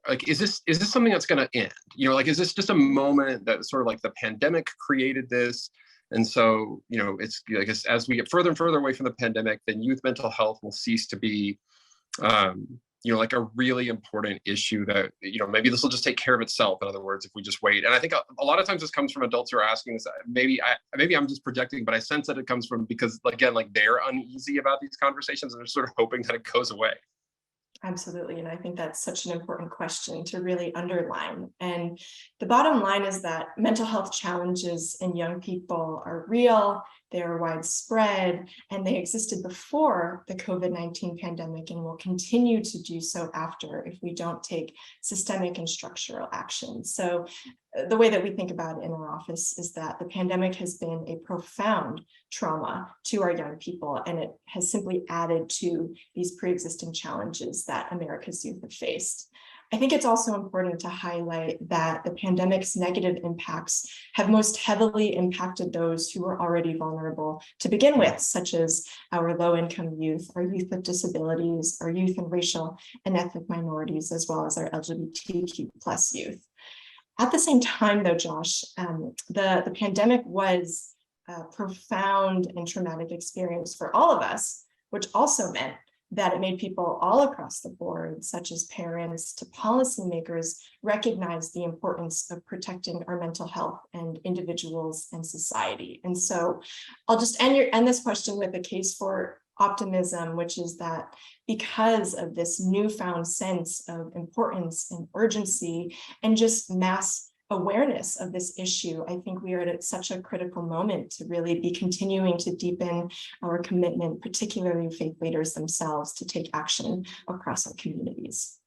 like, is this something that's going to end? Like, is this just a moment that sort of like the pandemic created this? And so, it's, I guess, as we get further and further away from the pandemic, then youth mental health will cease to be, um, like a really important issue that, maybe this will just take care of itself. In other words, if we just wait. And I think a lot of times this comes from adults who are asking this. Maybe I'm just projecting, but I sense that it comes from because, again, like they're uneasy about these conversations and they're sort of hoping that it goes away. Absolutely. And I think that's such an important question to really underline. And the bottom line is that mental health challenges in young people are real, they are widespread, and they existed before the COVID-19 pandemic and will continue to do so after if we don't take systemic and structural action. So the way that we think about it in our office is that the pandemic has been a profound trauma to our young people, and it has simply added to these pre-existing challenges that America's youth have faced. I think it's also important to highlight that the pandemic's negative impacts have most heavily impacted those who were already vulnerable to begin with, such as our low-income youth, our youth with disabilities, our youth and racial and ethnic minorities, as well as our LGBTQ plus youth. At the same time, though, Josh, the pandemic was a profound and traumatic experience for all of us, which also meant that it made people all across the board, such as parents to policymakers, recognize the importance of protecting our mental health and individuals and society. And so I'll just end this question with a case for optimism, which is that because of this newfound sense of importance and urgency and just mass awareness of this issue, I think we are at such a critical moment to really be continuing to deepen our commitment, particularly faith leaders themselves, to take action across our communities.